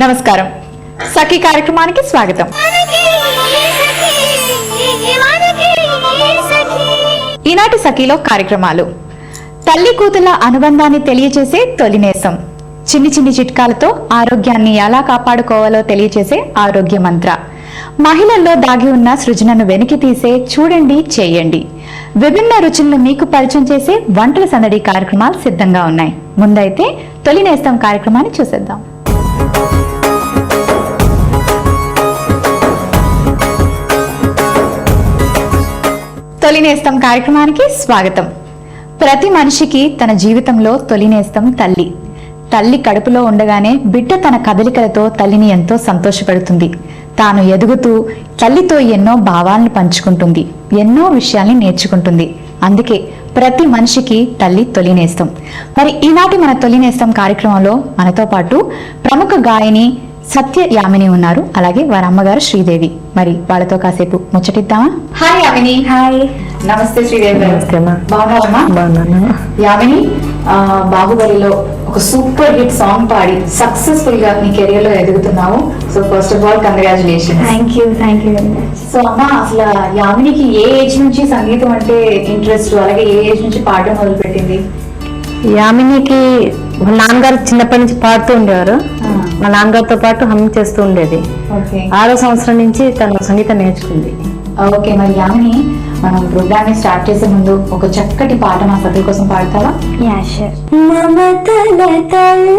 నమస్కారం. సఖీ కార్యక్రమానికి స్వాగతం. ఈనాటి సఖీలో కార్యక్రమాలు: తల్లి కూతుల అనుబంధాన్ని తెలియచేసే తొలినేసం, చిన్ని చిన్ని చిట్కాలతో ఆరోగ్యాన్ని ఎలా కాపాడుకోవాలో తెలియచేసే ఆరోగ్య మంత్ర, మహిళల్లో దాగి ఉన్న సృజనను వెలికి తీసే చూడండి చేయండి, విభిన్న రుచులను మీకు పరిచయం చేసే వంటల సందడి కార్యక్రమాలు సిద్ధంగా ఉన్నాయి. ముందైతే తొలినేస్తం కార్యక్రమాన్ని చూసేద్దాం. తొలినేస్తం కార్యక్రమానికి స్వాగతం. ప్రతి మనిషికి తన జీవితంలో తొలినేస్తం తల్లి. తల్లి కడుపులో ఉండగానే బిడ్డ తన కదలికలతో తల్లిని ఎంతో సంతోషపెడుతుంది. తాను ఎదుగుతూ తల్లితో ఎన్నో భావాలను పంచుకుంటుంది, ఎన్నో విషయాల్ని నేర్చుకుంటుంది. అందుకే ప్రతి మనిషికి తల్లి తొలినేస్తం. మరి ఈనాటి మన తొలినేస్తం కార్యక్రమంలో మనతో పాటు ప్రముఖ గాయని సత్య యామిని ఉన్నారు, అలాగే వారి అమ్మగారు శ్రీదేవి. మరి వాళ్ళతో కాసేపు ముచ్చటిద్దామా? హాయ్ యామిని. హాయ్. నమస్తే శ్రీదేవి గారు. బాగున్నావమ్మా? యామిని, బాహుబలిలో ఒక సూపర్ హిట్ సాంగ్ పాడి సక్సెస్ఫుల్ గా నీ కెరియర్ లో ఎదుగుతున్నావు. So first of all congratulations. Thank you very much. So అమ్మా, అసలు యామినికి ఏ ఏజ్ నుంచి సంగీతం అంటే ఇంట్రెస్ట్, అలాగే ఏ ఏజ్ నుంచి పాడడం మొదలు పెట్టింది? యామినికి మా నాన్నగారు చిన్నప్పటి నుంచి పాడుతూ ఉండేవారు. మా నాన్నగారితో పాటు హమ్ చేస్తూ ఉండేది. 6వ సంవత్సరం నుంచి తను సంగీతం నేర్చుకుంది. ఓకే, మరి యామిని, మనం ప్రోగ్రామ్ ని స్టార్ట్ చేసే ముందు ఒక చక్కటి పాట మా సభ్యుల కోసం పాడతావా? Yeah sure. మమతల తల్లి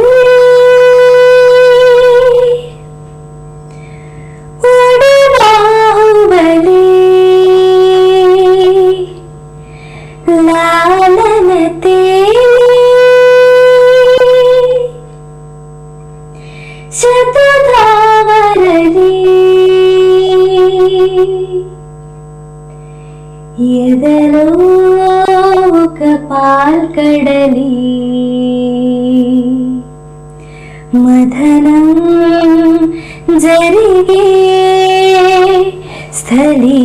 బాహుబలి లాలన శతధావరలి ఎదలో ఒక పాల్కడలి మదనం జరిగే స్థలి.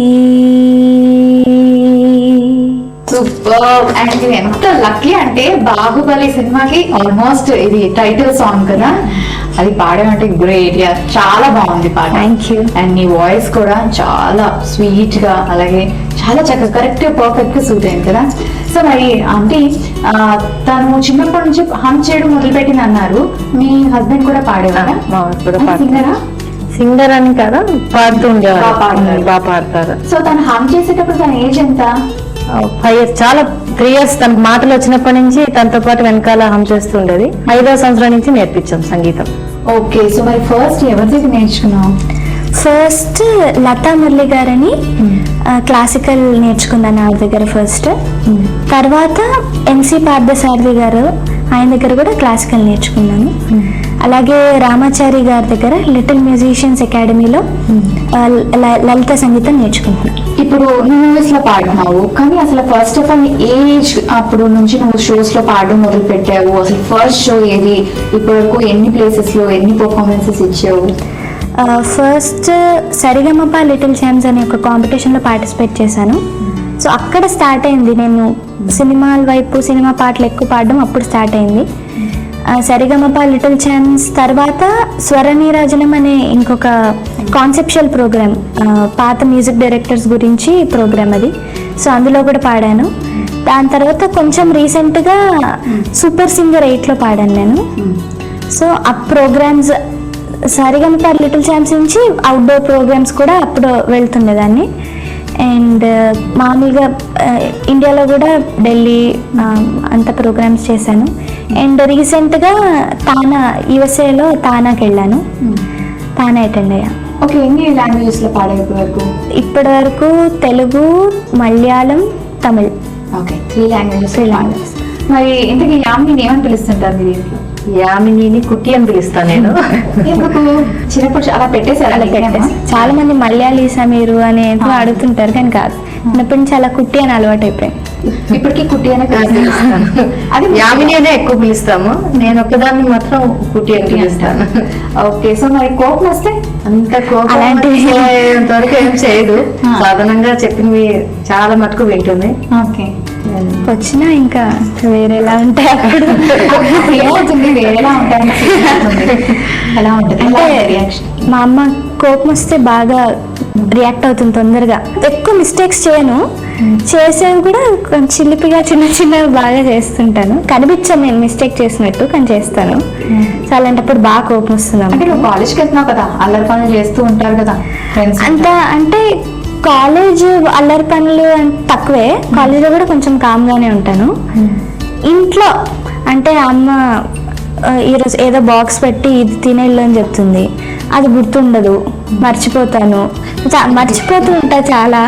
సూపర్. అండ్ ఎంత లక్కీ అంటే బాహుబలి సినిమాకి ఆల్మోస్ట్ ఇది టైటిల్ సాంగ్ కదా, అది పాడమంటే గ్రేట్. చాలా బాగుంది పాట. Thank you. అండ్ నీ వాయిస్ కూడా చాలా స్వీట్ గా, అలాగే చాలా చక్కగా కరెక్ట్ పర్ఫెక్ట్ గా సూట్ అయింది కదా. సో మరి అంటే తను చిన్నప్పటి నుంచి హమ్ చేయడం మొదలు పెట్టింది అన్నారు. మీ హస్బెండ్ కూడా పాడేవారా? సింగరా? సింగర్ అని కదా, పాడుతూ ఉండేవారు. బాగా పాడతారు. సో తను హమ్ చేసేటప్పుడు తన ఏజ్ ఎంత? 5 years. చాలా 3 years. తనకు మాటలు వచ్చినప్పటి నుంచి తనతో పాటు వెనకాల హమ్ చేస్తూ ఉండేది. 5వ సంవత్సరం నుంచి నేర్పించాం సంగీతం. ఓకే, సో మరి ఫస్ట్ ఎవరి దగ్గర నేర్చుకున్నావు? ఫస్ట్ లతా మురళి గారని క్లాసికల్ నేర్చుకున్నాను ఆవిడ దగ్గర ఫస్ట్. తర్వాత ఎంసీ పార్థసారథి గారు, ఆయన దగ్గర కూడా క్లాసికల్ నేర్చుకున్నాను. అలాగే రామాచారి గారి దగ్గర లిటిల్ మ్యూజిషియన్స్ అకాడమీలో లలిత సంగీతం నేర్చుకున్నాను. ఇప్పుడు యూఎస్ లో పాడుతున్నావు, కానీ అసలు first of all A age అప్పుడు నుంచి నువ్వు షోస్ లో పాడడం మొదలు పెట్టావు? అసలు ఫస్ట్ షో ఏది? ఇప్పటి వరకు ఎన్ని ప్లేసెస్ లో ఎన్ని పర్ఫార్మెన్సెస్ ఇచ్చావు? ఫస్ట్ సరిగమప లిటిల్ ఛాంప్స్ అనే ఒక కాంపిటీషన్లో పార్టిసిపేట్ చేశాను. సో అక్కడ స్టార్ట్ అయింది. నేను సినిమాల వైపు, సినిమా పాటలు ఎక్కువ పాడడం అప్పుడు స్టార్ట్ అయింది. సరిగమప లిటిల్ ఛాంప్స్ తర్వాత స్వరనీరాజనం అనే ఇంకొక కాన్సెప్చువల్ ప్రోగ్రామ్, పాత మ్యూజిక్ డైరెక్టర్స్ గురించి ప్రోగ్రామ్ అది. సో అందులో కూడా పాడాను. దాని తర్వాత కొంచెం రీసెంట్గా సూపర్ సింగర్ 8లో పాడాను నేను. సో ఆ ప్రోగ్రామ్స్ సరిగమప లిటిల్ ఛాంప్స్ నుంచి అవుట్డోర్ ప్రోగ్రామ్స్ కూడా అప్పుడు వెళ్తుండేదాన్ని. అండ్ మామూలుగా ఇండియాలో కూడా ఢిల్లీ అంత ప్రోగ్రామ్స్ చేశాను. అండ్ రీసెంట్గా తానా, యుఎస్ఏలో తానాకి వెళ్ళాను. తానా అటెండ్ అయ్యా. ఓకే, ఎన్ని లాంగ్వేజెస్ లో పాడే వరకు? ఇప్పటి వరకు తెలుగు, మలయాళం, తమిళ్. Okay, 3 languages. మరి ఇంతకీ యామిని ఏమని పిలుస్తుంటారు మీరు ఇంట్లో? యామినిని కుట్టి అని పిలుస్తాను నేను. ఎందుకు చిన్నప్పుడు అలా పెట్టేశారు? చాలా మంది మలయాళీసా మీరు అని అడుగుతుంటారు, కానీ కాదు, చిన్నప్పటి నుంచి అలా కుట్టి అని అలవాటు అయిపోయింది. ఇప్పటికీ కుట్టి అనే పిలుస్తాను. అది యామిని అనే ఎక్కువ పిలుస్తాము, నేను ఒక్కదాన్ని మాత్రం కుట్టి అని పిలుస్తాను. ఓకే. సో మరి కోపం వస్తే అంత కోపం అలాంటివి వరకు ఏం చేయదు, సాధారణంగా చెప్పినవి చాలా మటుకు వింటుంది. ఓకే. వచ్చినా ఇంకా వేరేలా ఉంటాయి అప్పుడు. ఏమవుతుంది, వేరేలా ఉంటాయి, ఎలా ఉంటుంది అంటే రియాక్షన్? మా అమ్మ కోపం వస్తే బాగా రియాక్ట్ అవుతుంది తొందరగా. ఎక్కువ మిస్టేక్స్ చేయను, చేసేవి కూడా కొంచెం చిలిపిగా చిన్న చిన్నవి బాగా చేస్తుంటాను. కనిపించాను నేను మిస్టేక్ చేసినట్టు, కానీ చేస్తాను. సో అలాంటప్పుడు బాగా కోపం వస్తుంది. అంటే నువ్వు కాలేజ్కి వెళ్తున్నావు కదా, అల్లరి పనులు చేస్తూ ఉంటారు కదా ఫ్రెండ్స్. అంత అంటే కాలేజ్ అల్లరి పనులు తక్కువే, కాలేజ్లో కూడా కొంచెం కామ్గానే ఉంటాను. ఇంట్లో అంటే అమ్మ ఈరోజు ఏదో బాక్స్ పెట్టి ఇది తినేళ్ళు అని చెప్తుంది, అది గుర్తుండదు, మర్చిపోతాను, మర్చిపోతూ ఉంటా చాలా.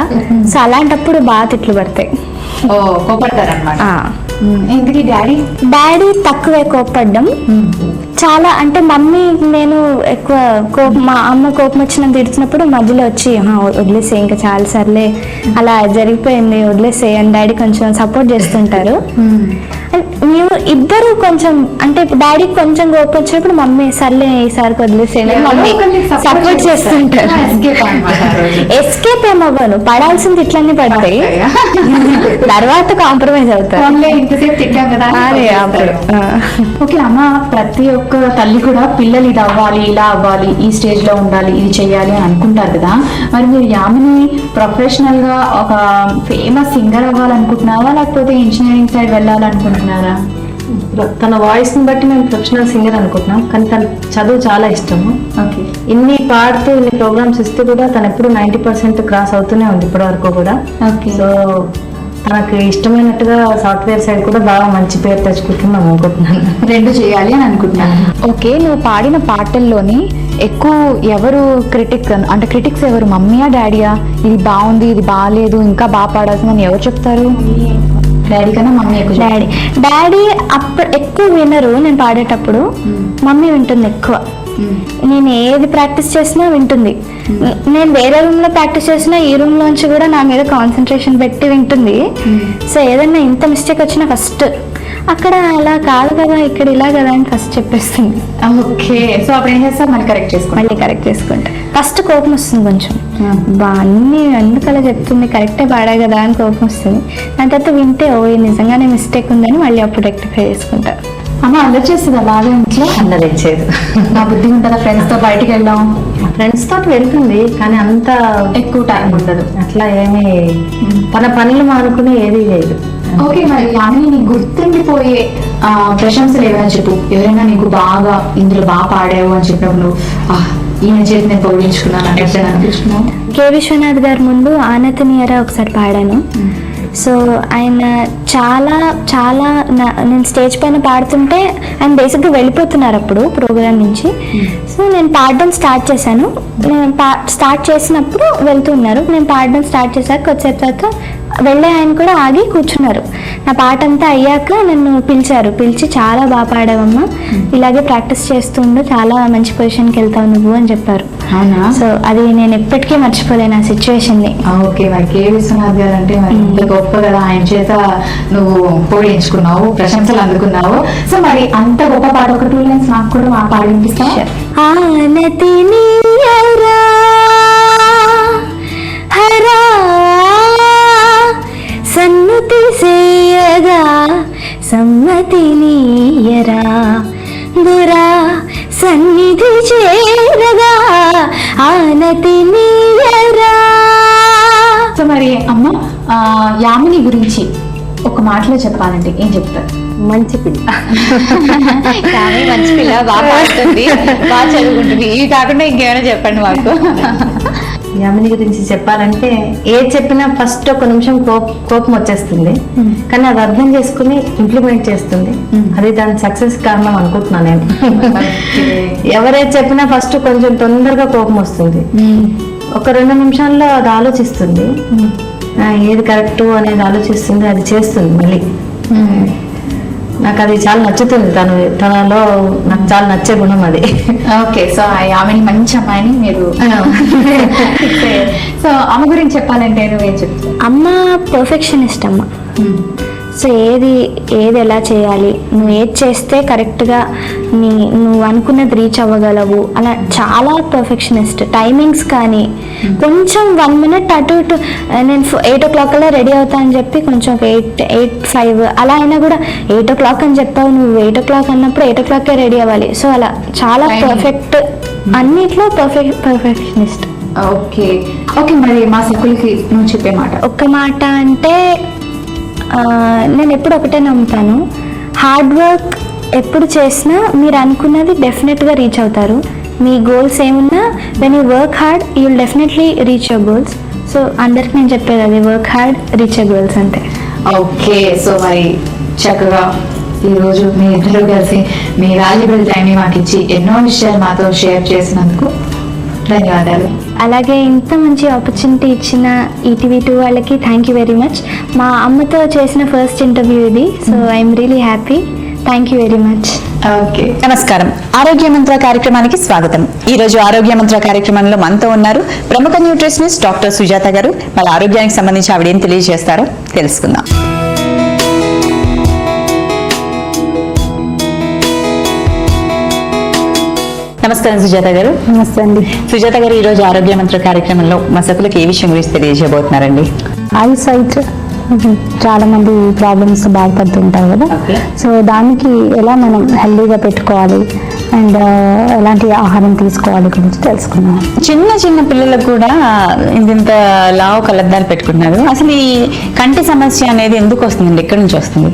సో అలాంటప్పుడు బాగా తిట్లు పడతాయి. ఓ, కోపడతారన్నమాట. ఎందుకు డాడీ తక్కువే కోపడ్డం, చాలా అంటే మమ్మీ నేను ఎక్కువ మా అమ్మ కోపం వచ్చిన తిడుతున్నప్పుడు మధ్యలో వచ్చి వదిలేసే ఇంకా చాలా సర్లే అలా జరిగిపోయింది వదిలేసే అని డాడీ కొంచెం సపోర్ట్ చేస్తుంటారు. మేము ఇద్దరు కొంచెం అంటే డాడీ కొంచెం కోపం వచ్చినప్పుడు మమ్మీ సర్లే ఈసారికి వదిలేసే మమ్మీ సపోర్ట్ చేస్తుంటారు. ఎస్కేప్ ఏమవ్వను, పడాల్సింది ఇట్లన్నీ పడతాయి, తర్వాత కాంప్రమైజ్ అవుతారు. ఓకే అమ్మ, ప్రతి ఒక్క తల్లి కూడా పిల్లలు ఇది అవ్వాలి, ఇలా అవ్వాలి, ఈ స్టేజ్ లో ఉండాలి, ఇది చెయ్యాలి అని అనుకుంటారు కదా. మరి మీరు యామిని ప్రొఫెషనల్ గా ఒక ఫేమస్ సింగర్ అవ్వాలనుకుంటున్నారా, లేకపోతే ఇంజనీరింగ్ సైడ్ వెళ్ళాలనుకుంటున్నారా? తన వాయిస్ ని బట్టి మేము ప్రొఫెషనల్ సింగర్ అనుకుంటున్నాం, కానీ తన చదువు చాలా ఇష్టము. ఓకే. ఇన్ని పాడుతూ ఇన్ని ప్రోగ్రామ్స్ ఇస్తూ కూడా తను ఎప్పుడు 90% క్రాస్ అవుతూనే ఉంది ఇప్పటి వరకు కూడా. ఓకే. సో తనకు ఇష్టమైనట్టుగా సాఫ్ట్వేర్ సైడ్ కూడా బాగా మంచి పేరు తెచ్చుకుంటున్నాం అనుకుంటున్నాను. రెండు చేయాలి అని అనుకుంటున్నాను. ఓకే. నువ్వు పాడిన పాటల్లోని ఎక్కువ ఎవరు క్రిటిక్స్ ఎవరు, మమ్మీయా డాడీయా? ఇది బాగుంది, ఇది బాగాలేదు, ఇంకా బాగా పాడాల్సిందని ఎవరు చెప్తారు? డాడీ కన్నా మమ్మీ ఎక్కువ? డాడీ అప్పుడు ఎక్కువ వినరు నేను పాడేటప్పుడు, మమ్మీ వింటుంది ఎక్కువ. నేను ఏది ప్రాక్టీస్ చేసినా వింటుంది. నేను వేరే రూమ్ లో ప్రాక్టీస్ చేసినా ఈ రూమ్ లోంచి కూడా నా మీద కాన్సన్ట్రేషన్ పెట్టి వింటుంది. సో ఏదన్నా ఇంత మిస్టేక్ వచ్చినా ఫస్ట్ అక్కడ అలా కాదు కదా, ఇక్కడ ఇలా కదా అని ఫస్ట్ చెప్పేస్తుంది. ఓకే. సో అప్పుడు ఏం చేస్తా, మళ్ళీ కరెక్ట్ చేసుకుంటా. ఫస్ట్ కోపం వస్తుంది కొంచెం, అన్ని ఎందుకు అలా చెప్తుంది, కరెక్టే పాడా కదా అని కోపం వస్తుంది. దాని తర్వాత వింటే ఓ నిజంగానే మిస్టేక్ ఉందని మళ్ళీ అప్పుడు రెక్టిఫై చేసుకుంటా. అమ్మ అల్లరి చేస్తుందా బాగా ఇంట్లో? అందరించేది నా బుద్ధి ఉంటుందా? ఫ్రెండ్స్ తో బయటికి వెళ్దాం, ఫ్రెండ్స్ తోటి వెళ్తుంది, కానీ అంత ఎక్కువ టైం ఉండదు. అట్లా ఏమీ తన పనులు మానుకుని ఏది లేదు. ఓకే. మరి యామిని నీకు గుర్తుండిపోయే ప్రశంసలు ఏమైనా చెప్పు. ఎవరైనా నీకు బాగా ఇందులో బాగా పాడావు అని చెప్పినప్పుడు ఈయన చేతి నేను పొగిడించుకున్నాను అంటే అనిపించుకున్నావు? కె విశ్వనాథ్ గారి ముందు ఆనతనీయరా ఒకసారి పాడాను. సో ఆయన చాలా చాలా నేను స్టేజ్ పైన పాడుతుంటే ఆయన బేసిక్గా వెళ్ళిపోతున్నారు అప్పుడు ప్రోగ్రామ్ నుంచి. సో నేను పాడడం స్టార్ట్ చేశాను. నేను స్టార్ట్ చేసినప్పుడు వెళ్తున్నారు, నేను పాడడం స్టార్ట్ చేశాక కొద్దిసేపు తర్వాత వెళ్ళే ఆయన కూడా ఆగి కూర్చున్నారు. నా పాట అంతా అయ్యాక నన్ను పిలిచి చాలా బాగా పాడావమ్మా, ఇలాగే ప్రాక్టీస్ చేస్తుండు, చాలా మంచి పొజిషన్కి వెళ్తావు నువ్వు అని చెప్పారు. అవునా? సో అది నేను ఎప్పటికీ మర్చిపోలేను ఆ సిచ్యువేషన్ని. ఓకే. మరి కె విశ్వనాథ్ గారు అంటే మరి ఇంత గొప్ప కదా, ఆయన చేత నువ్వు పోయించుకున్నావు, ప్రశంసలు అందుకున్నావు. సో మరి అంత గొప్ప పాట ఒక 2 lines నాకు కూడా పాడి వినిపిస్తావా? ఆనతినీయరా హరా సన్నుతి సేయగా సమ్మతినీయరా దురా సన్నిధి చేరగా ఆనతినీయరా. సో మరి అమ్మ యామిని గురించి ఒక మాటలో చెప్పాలంటే ఏం చెప్తారు? మంచి పిల్ల, మంచి పిల్ల, బాగా పాడుతుంది, బాగా చదువుకుంటుంది, ఇవి కాకుండా ఇంకేమైనా చెప్పండి మాకు. యామిని గురించి చెప్పాలంటే ఏది చెప్పినా ఫస్ట్ ఒక నిమిషం కోపం వచ్చేస్తుంది, కానీ అది అర్థం చేసుకుని ఇంప్లిమెంట్ చేస్తుంది. అది దాని సక్సెస్ కారణం అనుకుంటున్నాను నేను. ఎవరైతే చెప్పినా ఫస్ట్ కొంచెం తొందరగా కోపం వస్తుంది, ఒక 2 నిమిషాల్లో అది ఆలోచిస్తుంది, ఏది కరెక్ట్ అనేది ఆలోచిస్తుంది, అది చేస్తుంది మళ్ళీ. నాకు అది చాలా నచ్చుతుంది. తనలో నాకు చాలా నచ్చే గుణం అది. ఓకే, సో ఆమెని మంచి అమ్మాయిని మీరు సో ఆమె గురించి చెప్పాలంటే నువ్వేం చెప్తావు? అమ్మ పర్ఫెక్షనిస్ట్ అమ్మ. సో ఏది ఎలా చేయాలి, నువ్వు ఏది చేస్తే కరెక్ట్గా నువ్వు అనుకున్నది రీచ్ అవ్వగలవు, అలా చాలా పర్ఫెక్షనిస్ట్. టైమింగ్స్ కానీ కొంచెం 1 minute అటు ఇటు, నేను 8 o'clock అలా రెడీ అవుతా అని చెప్పి కొంచెం 8:05 అలా అయినా కూడా 8 o'clock అని చెప్పావు, నువ్వు 8 o'clock అన్నప్పుడు 8 o'clock రెడీ అవ్వాలి. సో అలా చాలా పర్ఫెక్ట్, అన్నిట్లో పర్ఫెక్షనిస్ట్. ఓకే ఓకే, మరి మా సకులకి నువ్వు చెప్పే మాట? ఒక్క మాట అంటే నేను ఎప్పుడు ఒకటే నమ్ముతాను, హార్డ్ వర్క్ ఎప్పుడు చేసినా మీరు అనుకున్నది డెఫినెట్గా రీచ్ అవుతారు. మీ గోల్స్ ఏమున్నా when you work hard you will definitely reach your goals. So అందరికి నేను చెప్పేది అది, work hard reach your goals అంతే. ఓకే, సో మరి చక్కగా ఈరోజు మీ ఇద్దరు కలిసి మీ వాల్యుబుల్ టైంని మాకు ఇచ్చి ఎన్నో విషయాలు మాతో షేర్ చేసినందుకు ధన్యవాదాలు. అలాగే ఇంత మంచి ఆపర్చునిటీ ఇచ్చిన ETV2 వాళ్ళకి థ్యాంక్ యూ వెరీ మచ్. మా అమ్మతో చేసిన ఫస్ట్ ఇంటర్వ్యూ ఇది, so I'm really happy. Thank you very much. Okay, నమస్కారం. ఆరోగ్య మంత్ర కార్యక్రమానికి స్వాగతం. ఈ రోజు ఆరోగ్య మంత్ర కార్యక్రమంలో మనతో ఉన్నారు ప్రముఖ న్యూట్రిషనిస్ట్ డాక్టర్ సుజాత గారు. వాళ్ళ ఆరోగ్యానికి సంబంధించి ఆవిడ ఏం తెలియజేస్తారో తెలుసుకుందాం. నమస్కారం సుజాత గారు. నమస్తే అండి. సుజాత గారు, ఈ రోజు ఆరోగ్య మంత్ర కార్యక్రమంలో మసకులకు ఏ విషయం గురించి తెలియజేయబోతున్నారండి? ఐసైట్ చాలా మంది ప్రాబ్లమ్స్ బాధపడుతుంటారు కదా, సో దానికి ఎలా మనం హెల్దీగా పెట్టుకోవాలి అండ్ ఎలాంటి ఆహారం తీసుకోవాలి గురించి తెలుసుకున్నాం. చిన్న పిల్లలకు కూడా ఇంత లావు కళ్ళద్దాలు పెట్టుకుంటున్నారు. అసలు ఈ కంటి సమస్య అనేది ఎందుకు వస్తుందండి? ఎక్కడి నుంచి వస్తుంది?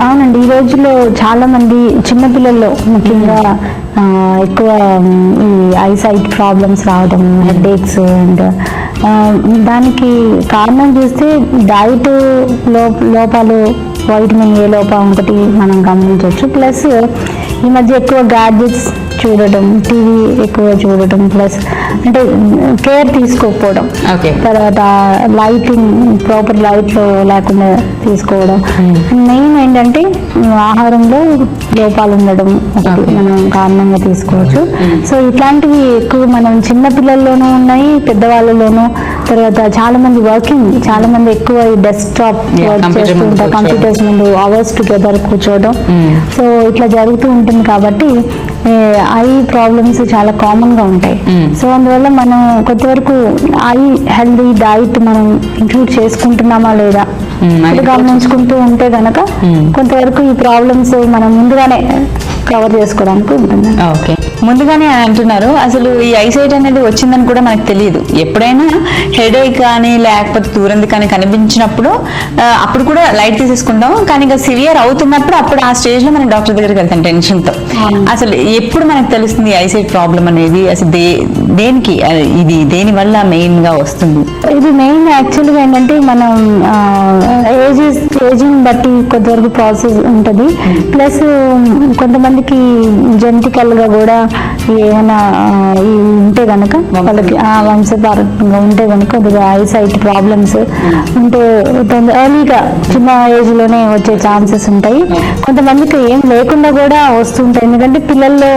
అవునండి, ఈ రోజుల్లో చాలా మంది చిన్నపిల్లల్లో ముఖ్యంగా ఎక్కువ ఈ ఐసైట్ ప్రాబ్లమ్స్ రావడం, హెడేక్స్ అండ్ దానికి కారణం చూస్తే డైట్ లోపాలు, వైటమిన్ ఏ లోపం ఒకటి మనం గమనించవచ్చు. ప్లస్ ఈ మధ్య ఎక్కువ గ్యాడ్జెట్స్ చూడటం, టీవీ ఎక్కువ చూడటం, ప్లస్ అంటే కేర్ తీసుకోకపోవడం, తర్వాత లైటింగ్ ప్రాపర్ లైట్లో లేకుండా తీసుకోవడం, మెయిన్ ఏంటంటే ఆహారంలో లోపాలు ఉండడం ఒకటి మనం కారణంగా తీసుకోవచ్చు. సో ఇట్లాంటివి ఎక్కువ మనం చిన్న పిల్లల్లోనూ ఉన్నాయి, పెద్దవాళ్ళలోనూ. తర్వాత చాలా మంది చాలా మంది ఎక్కువ ఈ డెస్క్టాప్ వర్క్ చేస్తూ ఉంటారు, కంప్యూటర్స్ ముందు అవర్స్ టుగెదర్ కూర్చోవడం. సో ఇట్లా జరుగుతూ ఉంటుంది కాబట్టి ఐ ప్రాబ్లమ్స్ చాలా కామన్ గా ఉంటాయి. సో అందువల్ల మనం కొంతవరకు ఐ హెల్దీ డైట్ మనం ఇంక్లూడ్ చేసుకుంటున్నామా లేదా గమనించుకుంటూ ఉంటే గనక కొంతవరకు ఈ ప్రాబ్లమ్స్ మనం ముందుగానే కవర్ చేసుకోవడానికి ఉంటుంది. ఓకే, ముందుగానే అంటున్నారు. అసలు ఈ ఐసైట్ అనేది వచ్చిందని కూడా మనకు తెలియదు. ఎప్పుడైనా హెడేక్ కానీ లేకపోతే దూరంది కానీ కనిపించినప్పుడు అప్పుడు కూడా లైట్ తీసేసుకుంటాం, కానీ ఇంకా సివియర్ అవుతున్నప్పుడు అప్పుడు ఆ స్టేజ్ లో మనం డాక్టర్ దగ్గరికి వెళ్తాం టెన్షన్తో. అసలు ఎప్పుడు మనకు తెలుస్తుంది ఐసైట్ ప్రాబ్లం అనేది? అసలు దేనికి ఇది దేని వల్ల మెయిన్ గా వస్తుంది? ఇది మెయిన్ యాక్చువల్గా ఏంటంటే మనం ఏజింగ్ బట్టి కొంతవరకు ప్రాసెస్ ఉంటుంది. ప్లస్ కొంతమందికి జెనెటికల్ గా కూడా ఏమైనా ఉంటే కనుక వాళ్ళకి వంశపారంగా ఉంటే కనుక కొద్దిగా ఐసైట్ ప్రాబ్లమ్స్ ఉంటే ఎర్లీగా చిన్న ఏజ్ లోనే వచ్చే ఛాన్సెస్ ఉంటాయి. కొంతమందికి ఏం లేకుండా కూడా వస్తుంటాయి, ఎందుకంటే పిల్లల్లో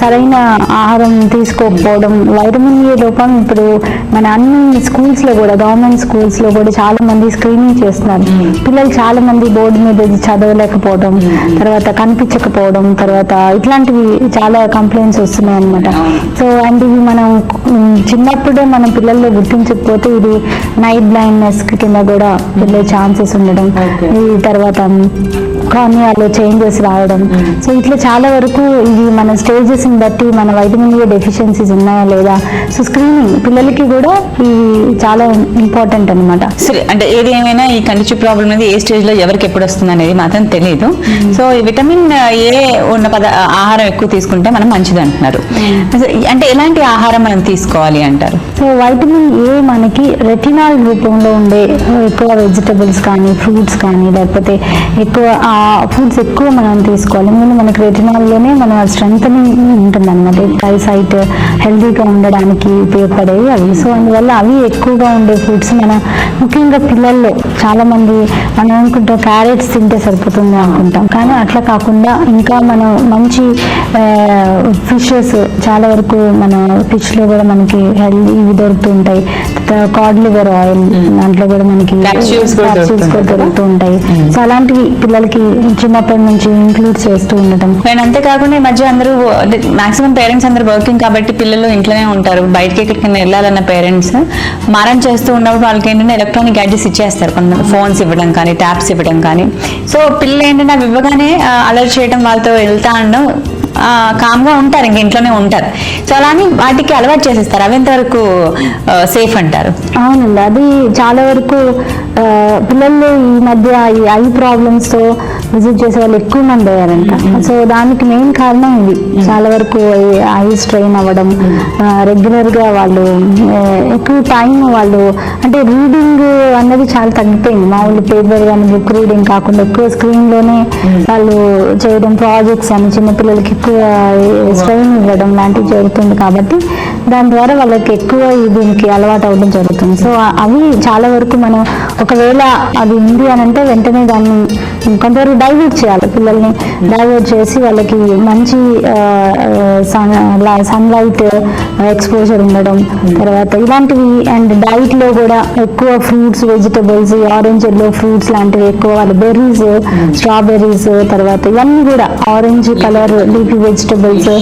సరైన ఆహారం తీసుకోకపోవడం, వైటమిన్ ఏ లోపం. ఇప్పుడు మన అన్ని స్కూల్స్ లో కూడా, గవర్నమెంట్ స్కూల్స్ లో కూడా చాలా మంది స్క్రీనింగ్ చేస్తున్నారు. పిల్లలు చాలా మంది బోర్డు మీద చదవలేకపోవడం, తర్వాత కనిపించకపోవడం, తర్వాత ఇట్లాంటివి చాలా కంప్లైంట్స్ వస్తున్నాయి అనమాట. సో అండ్ ఇవి మనం చిన్నప్పుడే మనం పిల్లల్లో గుర్తించకపోతే ఇది నైట్ బ్లైండ్నెస్ కింద కూడా వెళ్ళే ఛాన్సెస్ ఉండడం, ఈ తర్వాత కార్నియాలో చేంజెస్ రావడం. సో ఇట్లా చాలా వరకు ఇది మన స్టేజెస్ ని బట్టి మన వైటమిన్ ఏ డెఫిషియన్సీస్ ఉన్నాయా లేదా. సో స్క్రీనింగ్ పిల్లలకి కూడా ఇది చాలా ఇంపార్టెంట్ అనమాట. సరే, అంటే ఏది ఏమైనా ఈ కంటి ప్రాబ్లం అనేది ఏ స్టేజ్ లో ఎవరికి ఎప్పుడు వస్తుంది అనేది మాత్రం తెలియదు. సో ఈ విటమిన్ ఏ ఉన్న ఆహారం ఎక్కువ తీసుకుంటే మనం మంచిది అంటున్నారు. అంటే ఎలాంటి ఆహారం మనం తీసుకోవాలి అంటారు? సో వైటమిన్ ఏ మనకి రెటినాల్ రూపంలో ఉండే ఎక్కువ వెజిటబుల్స్ కానీ, ఫ్రూట్స్ కానీ, లేకపోతే ఎక్కువ ఫుడ్స్ ఎక్కువ మనం తీసుకోవాలి. ఎందుకంటే మనకి రెటినాల్లోనే మన స్ట్రెంథనింగ్ ఉంటుంది అనమాట, ఐ సైట్ హెల్దీగా ఉండడానికి ఉపయోగపడేవి అవి. సో అందువల్ల అవి ఎక్కువగా ఉండే ఫుడ్స్ మన ముఖ్యంగా పిల్లల్లో చాలా మంది మనం అనుకుంటాం క్యారెట్స్ తింటే సరిపోతుంది అనుకుంటాం, కానీ అట్లా కాకుండా ఇంకా మనం మంచి ఫిషెస్ చాలా వరకు మన ఫిష్లో కూడా మనకి హెల్దీ ఇవి దొరుకుతుంటాయి. కాడ్ లివర్ ఆయిల్ దాంట్లో కూడా మనకి Capsules కూడా దొరుకుతూ ఉంటాయి. సో అలాంటివి పిల్లలకి చిన్నప్పటి నుంచి ఇంక్లూడ్ చేస్తూ ఉండటం. అండ్ అంతేకాకుండా ఈ మధ్య అందరూ మాక్సిమం పేరెంట్స్ అందరూ వర్కింగ్ కాబట్టి పిల్లలు ఇంట్లోనే ఉంటారు. బయటకి ఎక్కడికైనా వెళ్ళాలన్న పేరెంట్స్ మారం చేస్తూ ఉన్నప్పుడు వాళ్ళకి ఏంటంటే ఎలక్ట్రానిక్ గ్యాడ్జెట్స్ ఇచ్చేస్తారు, కొంతమంది ఫోన్స్ ఇవ్వడం కానీ ట్యాబ్స్ ఇవ్వడం కానీ. సో పిల్లలు ఏంటంటే అవి ఇవ్వగానే అలర్ట్ చేయడం, వాళ్ళతో వెళ్తా అనడం, కామ్గా ఉంటారు, ఇంక ఇంట్లోనే ఉంటారు. సో అలానే వాటికి అలవాటు చేసేస్తారు. అవి ఎంతవరకు సేఫ్ అంటారు? అవునండి, అది చాలా వరకు పిల్లలు ఈ మధ్య ఈ ఐ ప్రాబ్లమ్స్తో విజిట్ చేసే వాళ్ళు ఎక్కువ మంది అయ్యారంట. సో దానికి మెయిన్ కారణం ఇది. చాలా వరకు ఐ స్ట్రెయిన్ అవ్వడం, రెగ్యులర్గా వాళ్ళు ఎక్కువ టైం వాళ్ళు అంటే రీడింగ్ అన్నది చాలా తగ్గిపోయింది. మామూలు పేపర్ కానీ బుక్ రీడింగ్ కాకుండా ఎక్కువ స్క్రీన్లోనే వాళ్ళు చేయడం, ప్రాజెక్ట్స్ అని చిన్నపిల్లలకి ఎక్కువ స్ట్రెయిన్ ఇవ్వడం లాంటివి జరుగుతుంది. కాబట్టి దాని ద్వారా వాళ్ళకి ఎక్కువ దీనికి అలవాటు అవ్వడం జరుగుతుంది. సో అవి చాలా వరకు మనం ఒకవేళ అది ఉంది అని అంటే వెంటనే దాన్ని కొంతవరకు డైవర్ట్ చేయాలి. పిల్లల్ని డైవర్ట్ చేసి వాళ్ళకి మంచి సన్లైట్ ఎక్స్పోజర్ ఉండడం, తర్వాత ఇలాంటివి. అండ్ డైట్లో కూడా ఎక్కువ fruits, vegetables, orange yellow fruits లాంటివి ఎక్కువ, వాళ్ళు బెర్రీస్, స్ట్రాబెర్రీస్, తర్వాత ఇవన్నీ కూడా orange colour leafy vegetables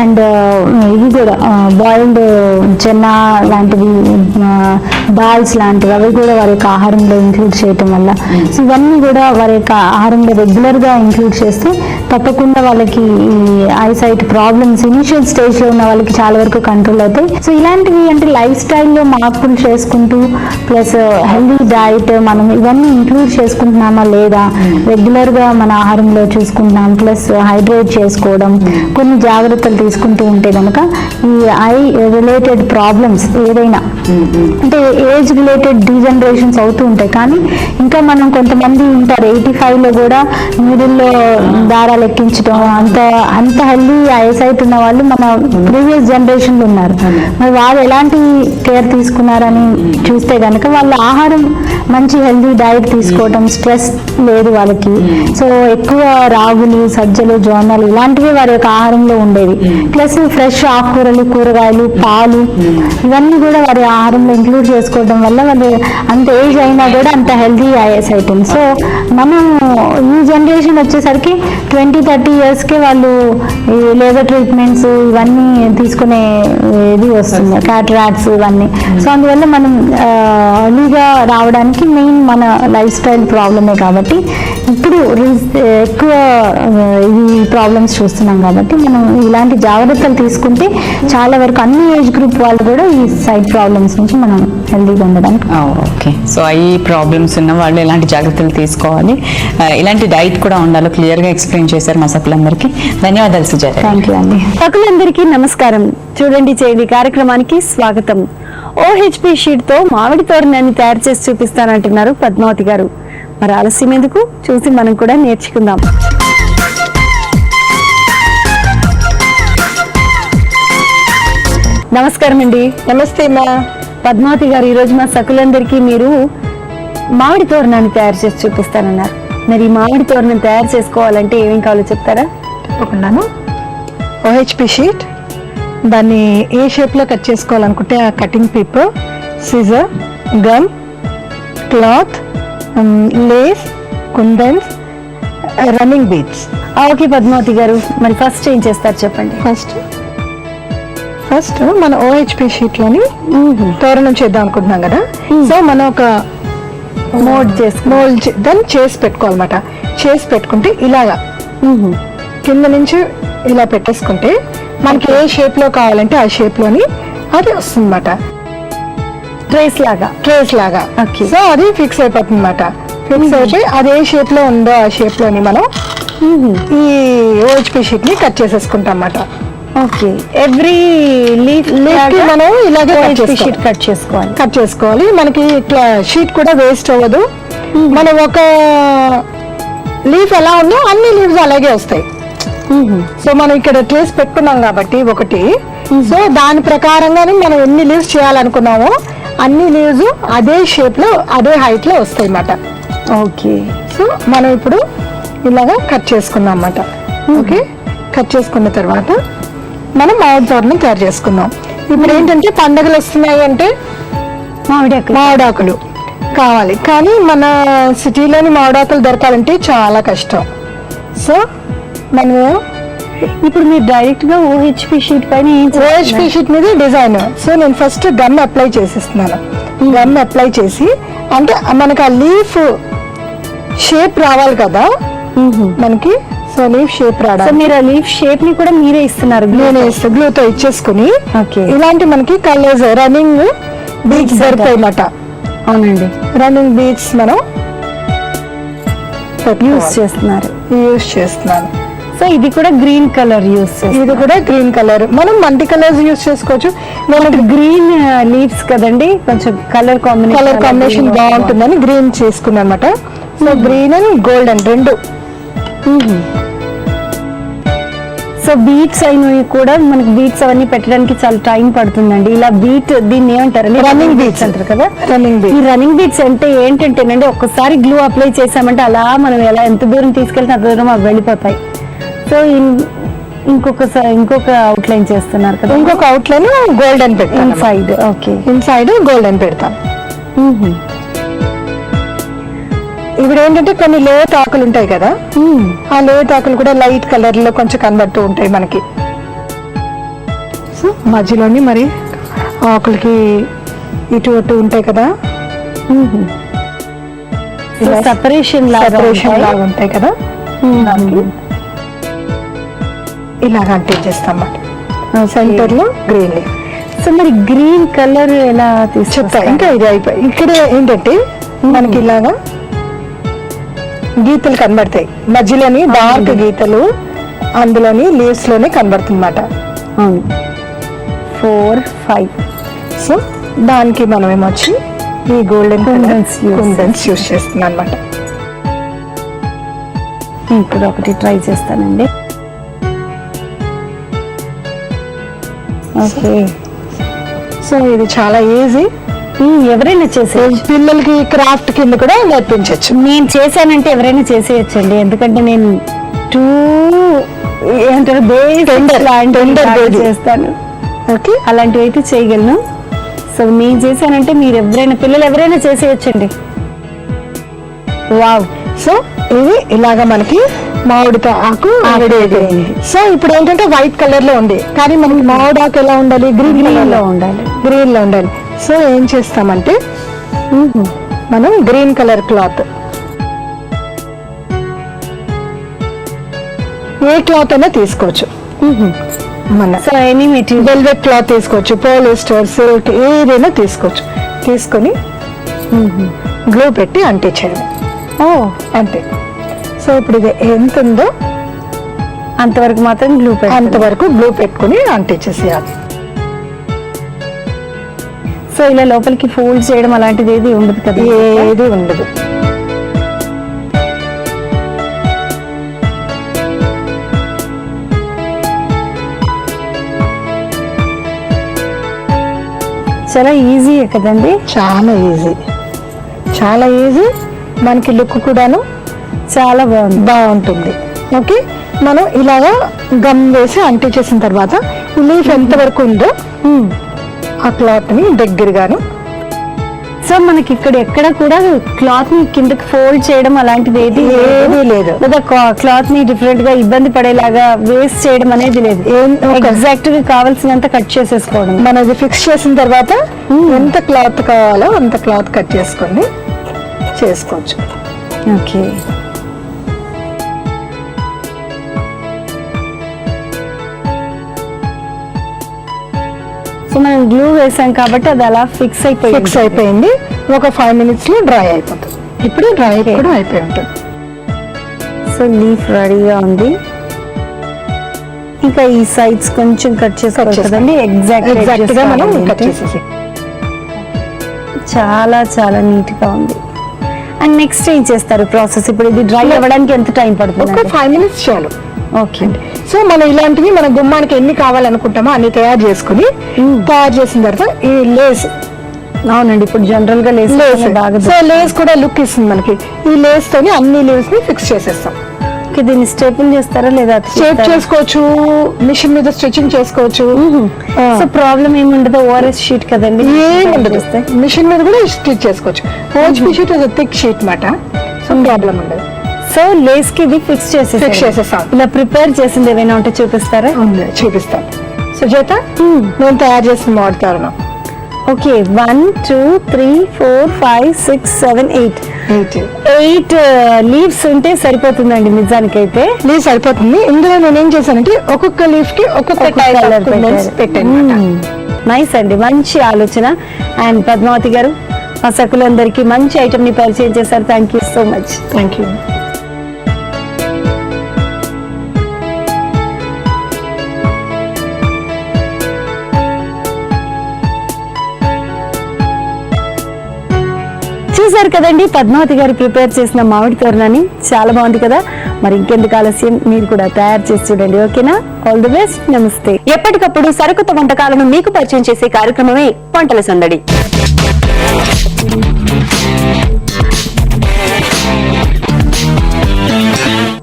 and ఇవి కూడా బాయిల్డ్ చెన్నా లాంటివి, బాల్స్ లాంటివి అవి కూడా వారి యొక్క ఆహారంలో ఇంక్లూడ్ చేయటం వల్ల, సో ఇవన్నీ కూడా వారి యొక్క ఆహారంలో రెగ్యులర్గా ఇంక్లూడ్ చేస్తే తప్పకుండా వాళ్ళకి ఈ ఐసైట్ ప్రాబ్లమ్స్ ఇనిషియల్ స్టేజ్లో ఉన్న వాళ్ళకి చాలా వరకు కంట్రోల్ అవుతాయి. సో ఇలాంటివి అంటే లైఫ్ స్టైల్లో మార్పులు చేసుకుంటూ ప్లస్ హెల్దీ డైట్ మనం ఇవన్నీ ఇంక్లూడ్ చేసుకుంటున్నామా లేదా, రెగ్యులర్గా మన ఆహారంలో చూసుకుంటున్నాం, ప్లస్ హైడ్రేట్ చేసుకోవడం, కొన్ని జాగ్రత్తలు తీసుకుంటూ ఉంటే కనుక ఈ ఐ రిలేటెడ్ ప్రాబ్లమ్స్ ఏదైనా అంటే ఏజ్ రిలేటెడ్ డీజనరేషన్స్ అవుతూ ఉంటాయి. కానీ ఇంకా మనం కొంతమంది ఉంటారు 85లో కూడా నీళ్ళల్లో దారాలు ఎక్కించడం, అంత హెల్దీ ఐసైట్ ఉన్న వాళ్ళు మన ప్రీవియస్ జనరేషన్లో ఉన్నారు. మరి వాళ్ళు ఎలాంటి కేర్ తీసుకున్నారని చూస్తే కనుక వాళ్ళ ఆహారం మంచి హెల్దీ డైట్ తీసుకోవడం, స్ట్రెస్ లేదు వాళ్ళకి. సో ఎక్కువ రాగులు, సజ్జలు, జొన్నలు ఇలాంటివి వారి యొక్క ఆహారంలో ఉండేవి. ప్లస్ ఫ్రెష్ ఆకుకూరలు, కూరగాయలు, పాలు ఇవన్నీ కూడా వారి ఆహారంలో ఇంక్లూడ్ చేసుకోవడం వల్ల వాళ్ళు అంత ఏజ్ అయినా కూడా అంత హెల్దీ ఐసైట్ ఉంది. సో మనం ఈ జనరేషన్ వచ్చేసరికి 20-30 ఇయర్స్కే వాళ్ళు ఈ లేజర్ ట్రీట్మెంట్స్ ఇవన్నీ తీసుకునే ఇది వస్తుంది, క్యాటరాక్ట్స్ ఇవన్నీ. సో అందువల్ల మనం ఎర్లీగా రావడానికి మెయిన్ మన లైఫ్ స్టైల్ ప్రాబ్లమే. కాబట్టి ఇప్పుడు ఎక్కువ ఈ ప్రాబ్లమ్స్ చూస్తున్నాం. కాబట్టి మనం ఇలాంటి జాగ్రత్తలు తీసుకుంటే చాలా వరకు అన్ని ఏజ్ గ్రూప్ వాళ్ళు కూడా ఈ సైట్ ప్రాబ్లమ్స్ నుంచి మనం హెల్దీగా ఉండడానికి. ఓకే, సో ఈ ప్రాబ్లమ్స్ ఉన్న వాళ్ళు ఎలాంటి జాగ్రత్తలు తీసుకోవాలి, ఇలాంటి డైట్ కూడా ఉండాలో క్లియర్గా ఎక్స్ప్లెయిన్ చేశారు మా సకులందరికీ. ధన్యవాదాలు సుజాత. థ్యాంక్ యూ అండి. సకులందరికీ నమస్కారం. చూడండి చేయండి కార్యక్రమానికి స్వాగతం. OHP షీట్ తో మామిడి తోరణాన్ని తయారు చేసి చూపిస్తానంటున్నారు పద్మావతి గారు. మరి ఆలస్యం ఎందుకు, చూసి మనం కూడా నేర్చుకుందాం. నమస్కారం అండి. నమస్తే మా పద్మావతి గారు, ఈరోజు మా సకులందరికీ మీరు మామిడి తోరణాన్ని తయారు చేసి చూపిస్తానన్నారు. మరి ఈ మామిడి తోరణం తయారు చేసుకోవాలంటే ఏమేం కావాలో చెప్తారా? తప్పకుండాను. OHP షీట్, దాన్ని ఏ షేప్లో కట్ చేసుకోవాలనుకుంటే ఆ cutting paper, scissor, gum, cloth, lace, కుందన్స్, రన్నింగ్ బీడ్స్. ఓకే పద్మావతి గారు, మరి ఫస్ట్ ఏం చేస్తారు చెప్పండి. ఫస్ట్ మన OHP షీట్లోని తోరణం చేద్దాం అనుకుంటున్నాం కదా. సో మనం ఒక మోల్డ్ దాన్ని చేసి పెట్టుకోవాలన్నమాట. చేసి పెట్టుకుంటే ఇలాగా కింద నుంచి ఇలా పెట్టేసుకుంటే మనకి ఏ షేప్ లో కావాలంటే ఆ షేప్ లోని అది వస్తుంది అనమాట. ట్రేస్ లాగా. సో అది ఫిక్స్ అయిపోతుంది అనమాట. ఫిక్స్ అయిపోయి అది ఏ షేప్ లో ఉందో ఆ షేప్ లోని మనం ఈ OHP షీట్ ని కట్ చేసేసుకుంటాం అన్నమాట. ఓకే, ఎవ్రీ లీఫ్ మనం ఇలాగే షీట్ కట్ చేసుకోవాలి. మనకి షీట్ కూడా వేస్ట్ అవ్వదు. మనం ఒక లీఫ్ ఎలా ఉందో అన్ని లీవ్స్ అలాగే వస్తాయి. సో మనం ఇక్కడ ట్రేస్ పెట్టుకున్నాం కాబట్టి ఒకటి, సో దాని ప్రకారంగానే మనం ఎన్ని లీవ్స్ చేయాలనుకున్నామో అన్ని లీవ్స్ అదే షేప్ లో అదే హైట్ లో వస్తాయి అన్నమాట. ఓకే. సో మనం ఇప్పుడు ఇలాగా కట్ చేసుకున్నాం అన్నమాట. ఓకే, కట్ చేసుకున్న తర్వాత మనం మామిడి తోరణం తయారు చేసుకుందాం. ఇప్పుడు ఏంటంటే పండగలు వస్తున్నాయి అంటే మామిడాకులు కావాలి, కానీ మన సిటీలోని మామిడాకులు దొరకాలంటే చాలా కష్టం. సో మనం ఇప్పుడు మీరు డైరెక్ట్ గా ఓహెచ్పి షీట్ పైన ఓహెచ్పి షీట్ మీద డిజైన్. సో నేను ఫస్ట్ గమ్ అప్లై చేసేస్తున్నాను. గమ్ అప్లై చేసి అంటే మనకి ఆ లీఫ్ షేప్ రావాలి కదా మనకి. సో లీఫ్ షేప్ సో రావాలి. మీరు ఆ లీఫ్ షేప్ ని కూడా మీరే ఇస్తున్నారు? నేనే ఇస్తాను, గ్లూతో ఇచ్చేసుకుని. ఓకే. ఇలాంటి మనకి కలర్స్ రన్నింగ్ బీడ్స్ దొరుకుతాయి అన్నమాట. అవునండి, రన్నింగ్ బీడ్స్ మనం యూస్ చేస్తున్నాను. సో ఇది కూడా గ్రీన్ కలర్ యూస్ ఇది కూడా గ్రీన్ కలర్, మనం మల్టీ కలర్స్ యూస్ చేసుకోవచ్చు. మనకి గ్రీన్ లీవ్స్ కదండి, కొంచెం కలర్ కాంబినేషన్ బాగుంటుందని గ్రీన్ చేసుకున్నాను అనమాట. సో గ్రీన్ అండ్ గోల్డెన్ రెండు. సో బీట్స్ అయినవి కూడా మనకి బీట్స్ అవన్నీ పెట్టడానికి చాలా టైం పడుతుందండి. ఇలా బీట్ దీన్ని ఏమంటారు? రన్నింగ్ బీట్స్ అంటారు కదా. రన్నింగ్ ఈ రన్నింగ్ బీట్స్ అంటే ఏంటంటేనండి, ఒక్కసారి గ్లూ అప్లై చేసామంటే అలా మనం ఎలా ఎంత దూరం తీసుకెళ్తే అంత దూరం అవి వెళ్ళిపోతాయి. సో ఇంకొక అవుట్లైన్ చేస్తున్నారు కదా. ఇంకొక అవుట్లైన్ గోల్డెన్ పెడతాను ఇన్సైడ్. ఓకే, ఇన్సైడ్ గోల్డెన్ పెడతాను. ఇప్పుడు ఏంటంటే కొన్ని లేత ఆకులు ఉంటాయి కదా, ఆ లేత ఆకులు కూడా లైట్ కలర్ లో కొంచెం కనబడుతూ ఉంటాయి మనకి. సో మధ్యలోని మరి ఆకులకి ఇటు అటు ఉంటాయి కదా, సెపరేషన్ లాగా ఉంటాయి కదా, ఇలాగ అంటించేస్తాం అన్నమాట. సెంటర్ లో గ్రీన్. సో మరి గ్రీన్ కలర్ ఎలా చెప్తా. ఇంకా ఇది అయిపోయి ఇక్కడ ఏంటంటే మనకి ఇలాగా గీతలు కనబడతాయి, మధ్యలోని డార్క్ గీతలు అందులోని లీవ్స్ లోనే కనబడుతుంది అన్నమాట. 4, 5. సో దానికి మనం ఏమొచ్చి ఈ గోల్డెన్ కుందన్స్ యూస్ చేస్తున్నాం అన్నమాట. ఇప్పుడు ఒకటి ట్రై చేస్తానండి. ఓకే. సో ఇది చాలా ఈజీ, ఎవరైనా చేసే పిల్లలకి క్రాఫ్ట్ కింద కూడా నేర్పించవచ్చు. నేను చేశానంటే ఎవరైనా చేసేయచ్చండి, ఎందుకంటే నేను ఏమంటారు చేస్తాను. ఓకే, అలాంటివి అయితే చేయగలను. సో నేను చేశానంటే మీరు ఎవరైనా పిల్లలు ఎవరైనా చేసేయచ్చండి. వావ్. సో ఇది ఇలాగా మనకి మామిడితో ఆకు రెడీ అయిపోయింది. సో ఇప్పుడు ఏంటంటే వైట్ కలర్ లో ఉంది, కానీ మనకి మామిడి ఆకు ఎలా ఉండాలి? గ్రీన్ లో ఉండాలి. సో ఏం చేస్తామంటే మనం గ్రీన్ కలర్ క్లాత్, ఏ క్లాత్ అయినా తీసుకోవచ్చు. మన so any material, velvet cloth తీసుకోవచ్చు, పాలిస్టర్, సిల్క్ ఏదైనా తీసుకోవచ్చు. తీసుకొని గ్లూ పెట్టి అంటించేయాలి. అంతే. సో ఇప్పుడు ఇది ఎంత ఉందో అంతవరకు మాత్రం అంతవరకు గ్లూ పెట్టుకుని అంటించేసేయాలి. సో ఇలా లోపలికి ఫోల్డ్ చేయడం అలాంటిది ఏది ఉండదు కదా? ఏది ఉండదు. చాలా ఈజీ కదండి. చాలా ఈజీ. మనకి లుక్ కూడాను చాలా బాగుంటుంది. ఓకే, మనం ఇలాగా గమ్ వేసి అంటించేసిన తర్వాత లీఫ్ ఎంత వరకు ఉందో ఆ క్లాత్ ని దగ్గరగాను. సో మనకి ఇక్కడ ఎక్కడ కూడా క్లాత్ ని కిందకి ఫోల్డ్ చేయడం అలాంటిది ఏది లేదు, లేదా క్లాత్ ని డిఫరెంట్ గా ఇబ్బంది పడేలాగా వేస్ట్ చేయడం అనేది లేదు. ఎగ్జాక్ట్ గా కావాల్సినంత కట్ చేసేసుకోవడం. మనది ఫిక్స్ చేసిన తర్వాత ఎంత క్లాత్ కావాలో అంత క్లాత్ కట్ చేసుకొని చేసుకోవచ్చు. ఓకే. సో మనం గ్లూ వేసాం కాబట్టి అది అలా ఫిక్స్ అయిపోయింది. ఒక 5 minutes లో డ్రై అయిపోతుంది. ఇప్పుడు డ్రై కూడా అయిపోయి ఉంటుంది. సో లీఫ్ రెడీగా ఉంది. ఇంకా ఈ సైడ్స్ కొంచెం కట్ చేసుకోవచ్చు కదండి. ఎగ్జాక్ట్ గా మనం కట్ చేసేసి చాలా చాలా నీట్ గా ఉంది. అండ్ నెక్స్ట్ ఏం చేస్తారు ప్రాసెస్? ఇప్పుడు ఇది డ్రై అవ్వడానికి ఎంత టైం పడుతుంది? ఒక 5 minutes చాలు. ఓకే. సో మనం ఇలాంటివి మన గుమ్మానికి ఎన్ని కావాలనుకుంటామో అన్ని తయారు చేసుకుని తయారు చేసిన తర్వాత ఈ లేస్, అవునండి, ఇప్పుడు జనరల్ గా లేస్ బాగా సో లేస్ కూడా లుక్ ఇస్తుంది మనకి. ఈ లేస్ తోని అన్ని లీవ్స్ ని ఫిక్స్ చేసేస్తాం. ఓకే, దీన్ని స్టేపుల్ చేస్తారా లేదా? షేప్ చేసుకోవచ్చు, మిషన్ మీద స్టిచ్చింగ్ చేసుకోవచ్చు. సో ప్రాబ్లం ఏముండదు, ఓఆర్ఎస్ షీట్ కదండి, ఏముండదు, మిషన్ మీద కూడా స్టిచ్ చేసుకోవచ్చు. ఓహెచ్పి షీట్ థిక్ షీట్ మాట, సో ప్రాబ్లం ఉండదు. సో లేస్ కి ఇది ఫిక్స్ చేసేస్తాం. ఇలా ప్రిపేర్ చేసింది ఏమైనా ఉంటే చూపిస్తారా? చూపిస్తాను. సుజాత, నేను తయారు చేసిన మామిడి తోరణం. ఓకే, 1 2 3 4 5 6 7 8 లీవ్స్ ఉంటే సరిపోతుందండి నిజానికైతే. లీవ్ సరిపోతుంది. ఇందులో నేను ఏం చేశానంటే ఒక్కొక్క లీఫ్ కి ఒక్కొక్క కలర్ పెట్టాను. నైస్ అండి, మంచి ఆలోచన. అండ్ పద్మావతి గారు, మా సకులందరికీ మంచి ఐటమ్ ని పరిచయం చేశారు. Thank you so much. Thank you. చూసారు కదండి పద్మావతి గారు ప్రిపేర్ చేసిన మామిడి తోరణాన్ని, చాలా బాగుంది కదా. మరి ఇంకెందుకు ఆలస్యం, మీరు కూడా తయారు చేసి చూడండి. ఓకేనా? All the best. నమస్తే. ఎప్పటికప్పుడు సరికొత్త వంటకాలను మీకు పరిచయం చేసే కార్యక్రమమే వంటల సందడి.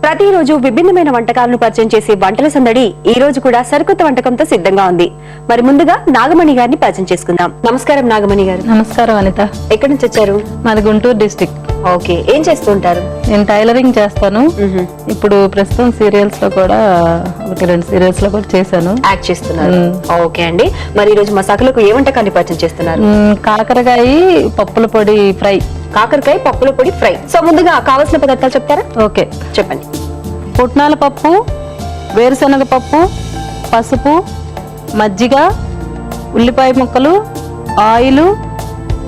ప్రతిరోజు విభిన్నమైన వంటకాలను పరిచయం చేసే వంటల సందడి ఈ రోజు కూడా సరికొత్త వంటకంతో సిద్ధంగా ఉంది. మరి ముందుగా నాగమణి గారిని పరిచయం చేసుకుందాం. నమస్కారం నాగమణి గారు. నమస్కారం అనిత. ఎక్కడి నుంచి వచ్చారు? మాది గుంటూరు డిస్ట్రిక్ట్. ఓకే, ఏం చేస్తూ ఉంటారు? నేను టైలరింగ్ చేస్తాను. ఇప్పుడు ప్రస్తుతం సీరియల్స్ లో కూడా 1-2 సీరియల్స్ లో కూడా చేశాను, యాక్ట్ చేస్తున్నారు. ఓకే అండి, మరి ఈ రోజు మా సకులకు ఏ వంటకాన్ని పరిచయం చేస్తున్నారు? కాకరకాయ పప్పుల పొడి ఫ్రై. కాకరకాయ పప్పుల పొడి ఫ్రై. సో ముందుగా కావాల్సిన పదార్థాలు చెప్తారా? ఓకే చెప్పండి. పుట్నాల పప్పు, వేరుశనగ పప్పు, పసుపు, మజ్జిగ, ఉల్లిపాయ ముక్కలు, ఆయిల్,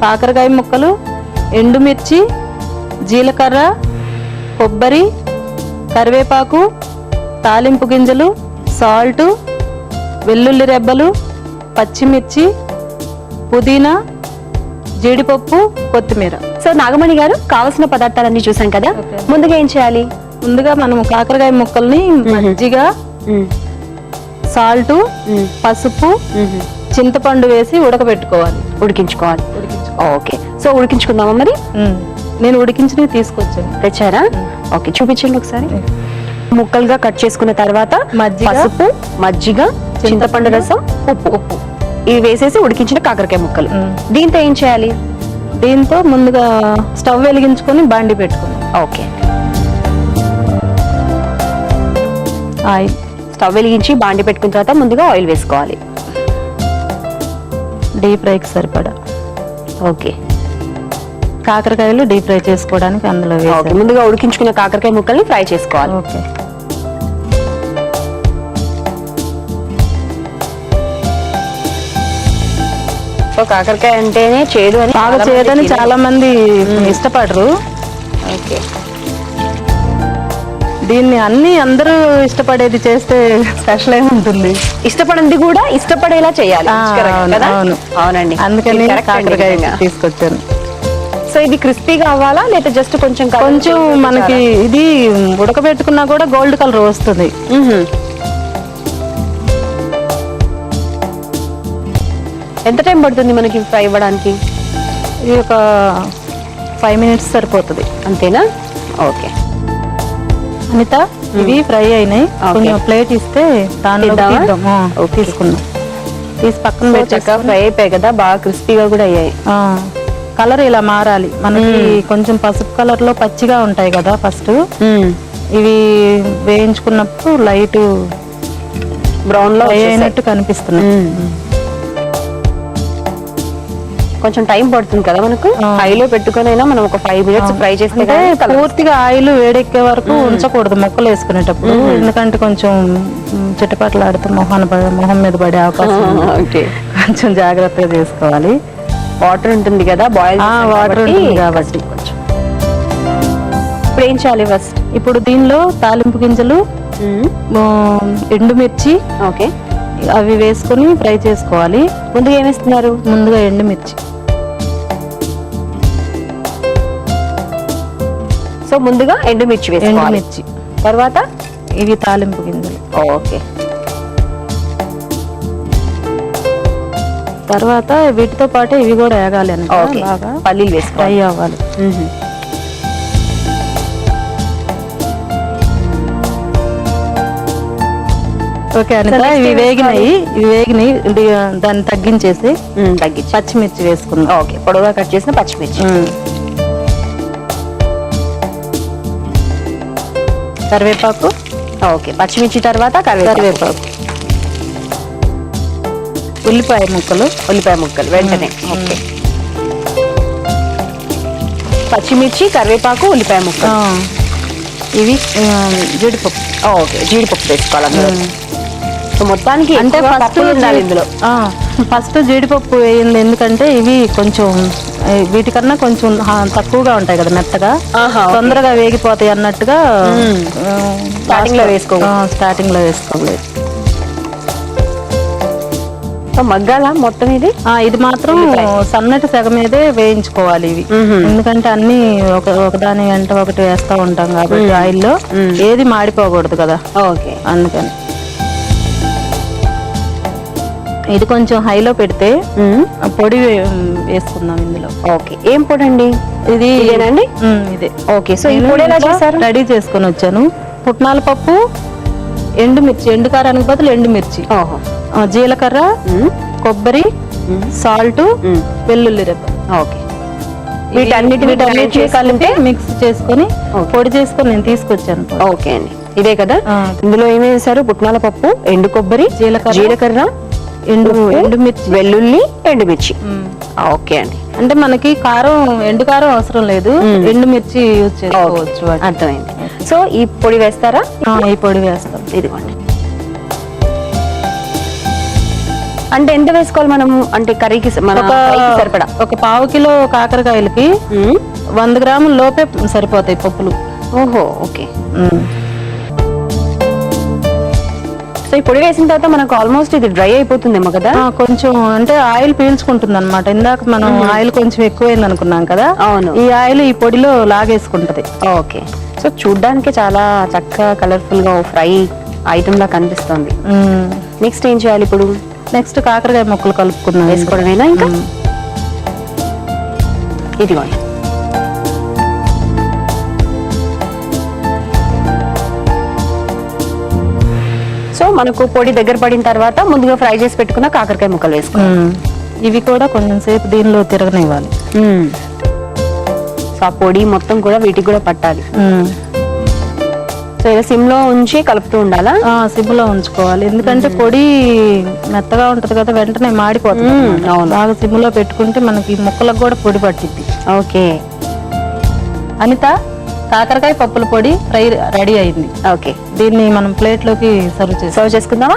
కాకరకాయ ముక్కలు, ఎండుమిర్చి, జీలకర్ర, కొబ్బరి, కరివేపాకు, తాలింపు గింజలు, సాల్ట్, వెల్లుల్లి రెబ్బలు, పచ్చిమిర్చి, పుదీనా, జీడిపప్పు, కొత్తిమీర. సో నాగమణి గారు, కావాల్సిన పదార్థాలన్నీ చూసాం కదా, ముందుగా ఏం చేయాలి? ముందుగా మనం కాకరకాయ ముక్కల్ని మజ్జిగ, సాల్ట్, పసుపు, చింతపండు వేసి ఉడకబెట్టుకోవాలి, ఉడికించుకోవాలి. ఓకే, సో ఉడికించుకుందామా మరి? నేను ఉడికించినవి తీసుకొచ్చాను. తెచ్చారా? ఓకే, చూపించండి ఒకసారి. ముక్కలుగా కట్ చేసుకున్న తర్వాత పసుపు, మజ్జిగ, చింతపండు రసం, ఉప్పు ఇవి వేసేసి ఉడికించిన కాకరకాయ ముక్కలు. దీంతో ఏం చేయాలి? దీంతో ముందుగా స్టవ్ వెలిగించుకొని బాండి పెట్టుకోండి. ఓకే, ఆయిల్, స్టవ్ వెలిగించి బాండి పెట్టుకున్న తర్వాత ముందుగా ఆయిల్ వేసుకోవాలి. డీప్ ఫ్రైకి సరిపడా. ఓకే, కాకరకాయలు డీప్ ఫ్రై చేసుకోవడానికి అందులో వేయాలి. ముందుగా ఉడికించుకున్న కాకరకాయ ముక్కల్ని ఫ్రై చేసుకోవాలి. ఓకే, సో కాకరకాయ అంటేనే చేదు అని బాగా చేదని చాలా మంది ఇష్టపడరు. ఓకే, దీన్ని అందరూ ఇష్టపడేది చేస్తే స్పెషల్ ఏముంటుంది? ఇష్టపడింది కూడా ఇష్టపడేలా చేయాలి. అవును, అవునండి, అందుకని కాకరకాయ తీసుకొచ్చాను. సో ఇది క్రిస్పీగా అవ్వాలా లేదా జస్ట్ కొంచెం మనకి ఇది ఉడకబెట్టుకున్నా కూడా గోల్డ్ కలర్ వస్తుంది. ఎంత టైం పడుతుంది మనకి ఫ్రై ఇవ్వడానికి? ఇది ఒక 5 minutes సరిపోతుంది. అంతేనా? ఓకే అనిత, ఇవి ఫ్రై అయినాయి. కొంచెం ప్లేట్ ఇస్తే దానిలో తీసుకున్నాం. తీసి పక్కన చక్కగా ఫ్రై అయిపోయాయి కదా, బాగా క్రిస్పీగా కూడా అయ్యాయి. కలర్ ఇలా మారాలి మనకి. కొంచెం పసుపు కలర్ లో పచ్చిగా ఉంటాయి కదా ఫస్ట్, ఇవి వేయించుకున్నప్పుడు లైట్ బ్రౌన్ లో అయినట్టు కనిపిస్తున్నాయి. కొంచెం టైం పడుతుంది కదా మనకు. హైలో పెట్టుకుని అయినా మనం ఒక 5 minutes ఫ్రై చేస్తే పూర్తిగా ఆయిల్ వేడెక్కే వరకు ఉంచకూడదు ముక్కలు వేసుకునేటప్పుడు, ఎందుకంటే కొంచెం చిటపట్లాడుతూ మొహం మీద పడే అవకాశం ఉంది. కొంచెం జాగ్రత్తగా చేసుకోవాలి. వాటర్ ఉంటుంది కదా, బాయిల్ వాటర్ ఉంటుంది కాబట్టి. ఇప్పుడు ఏం చేయాలి ఫస్ట్? ఇప్పుడు దీనిలో తాలింపు గింజలు, ఎండుమిర్చి, ఓకే, అవి వేసుకొని ఫ్రై చేసుకోవాలి. ముందుగా ఏమేస్తున్నారు? ముందుగా ఎండుమిర్చి, సో ముందుగా ఎండుమిర్చి వేసుకోవాలి. ఎండుమిర్చి, తర్వాత ఇవి తాలింపు గింజలు. ఓకే. తర్వాత వీటితో పాటు ఇవి కూడా వేగాలి అని ఓకే. బాగా పల్లీలు ఫ్రై వేసుకోవాలి. అవ్వాలి. ఓకే అనిత, ఇవి వేగినాయి. దాన్ని తగ్గించేసి తగ్గించి పచ్చిమిర్చి వేసుకుందాం. ఓకే, పొడవుగా కట్ చేసిన పచ్చిమిర్చి, కరివేపాకు, ఓకే, పచ్చిమిర్చి తర్వాత కరివేపాకు, ఉల్లిపాయ ముక్కలు, వెంటనే. ఓకే, పచ్చిమిర్చి, కరివేపాకు, ఉల్లిపాయ ముక్కలు. ఇవి జీడిపప్పు. ఓకే, జీడిపప్పు వేసుకోవాలి అందులో. సో మొత్తానికి అంటే ఫస్ట్ ఉండాలి ఇందులో. ఫస్ట్ జీడిపప్పు వేయండి, ఎందుకంటే ఇవి కొంచెం వీటికన్నా కొంచెం తక్కువగా ఉంటాయి కదా, మెత్తగా తొందరగా వేగిపోతాయి అన్నట్టుగా స్టార్టింగ్ లో వేసుకోలేదు. మగ్గాల మొత్తం ఇది మాత్రం సన్నటి సెగ మీదే వేయించుకోవాలి ఇవి. ఎందుకంటే అన్ని ఒకదాని వెంట ఒకటి వేస్తా ఉంటాం కాబట్టి ఆయిల్లో ఏది మాడిపోకూడదు కదా. ఓకే, అందుకని ఇది కొంచెం హైలో పెడితే పొడి వేసుకుందాం ఇందులో. ఓకే, ఏం పొడి అండి ఇది? ఇదేనండి. ఇదే. ఓకే, సో ఈ పొడి ఎలా చేశారు? రెడీ చేసుకొని వచ్చాను. పుట్నాల పప్పు, ఎండుమిర్చి, ఎండుకారానికి బదులు ఎండుమిర్చి, జీలకర్ర, కొబ్బరి, సాల్ట్, వెల్లుల్లి రెబ్బ. ఓకే, వీటన్నిటిని కలిపి మిక్స్ చేసుకొని పొడి చేసుకొని నేను తీసుకొచ్చాను. ఓకే అండి, ఇదే కదా. ఇందులో ఏమి వేశారు? పుట్నాల పప్పు, ఎండు కొబ్బరి, జీలకర్ర, ఎండుమిర్చి, వెల్లుల్లి, ఎండుమిర్చి. ఓకే అండి, అంటే మనకి ఎండు కారం అవసరం లేదు, ఎండుమిర్చి యూజ్ చేసుకోవచ్చు. అర్థమైంది. సో ఈ పొడి వేస్తారా? ఈ పొడి వేస్తాం. ఇదిగోండి. అంటే ఎంత వేసుకోవాలి మనము? అంటే కర్రీకి సరిపడా ఒక 1/2 కిలో కాకరకాయలకి 100 గ్రాముల లోపే సరిపోతాయి పప్పులు. ఓహో, ఓకే. సో ఈ పొడి వేసిన తర్వాత మనకు ఆల్మోస్ట్ ఇది డ్రై అయిపోతుందేమో కదా. కొంచెం అంటే ఆయిల్ పీల్చుకుంటుంది అనమాట. ఇందాక మనం ఆయిల్ కొంచెం ఎక్కువైంది అనుకున్నాం కదా, అవును, ఈ ఆయిల్ ఈ పొడిలో లాగేసుకుంటది. ఓకే, సో చూడ్డానికి చాలా చక్కగా కలర్ఫుల్ గా ఫ్రై ఐటమ్ లా కనిపిస్తుంది. నెక్స్ట్ ఏం చేయాలి ఇప్పుడు? నెక్స్ట్ కాకరకాయ ముక్కలు కలుపుకున్నాం. వేసుకోవడమేనా ఇంకా? ఇదిగోండి. సో మనకు పొడి దగ్గర పడిన తర్వాత ముందుగా ఫ్రై చేసి పెట్టుకున్న కాకరకాయ ముక్కలు వేసుకోవాలి. ఇవి కూడా కొంచెం సేపు దీనిలో తిరగనివ్వాలి. సో ఆ పొడి మొత్తం కూడా వీటికి కూడా పట్టాలి. సో ఇలా సిమ్ లో ఉంచి కలుపుతూ ఉండాలా? సిమ్ లో ఉంచుకోవాలి, ఎందుకంటే పొడి మెత్తగా ఉంటది కదా, వెంటనే మాడిపోతుంది. బాగా సిమ్ లో పెట్టుకుంటే మనకి ముక్కలకు కూడా పొడి పట్టిద్ది. ఓకే అనిత, కాకరకాయ పప్పుల పొడి ఫ్రై రెడీ అయింది. ఓకే, దీన్ని మనం ప్లేట్ లోకి సర్వ్ చేసుకుందామా?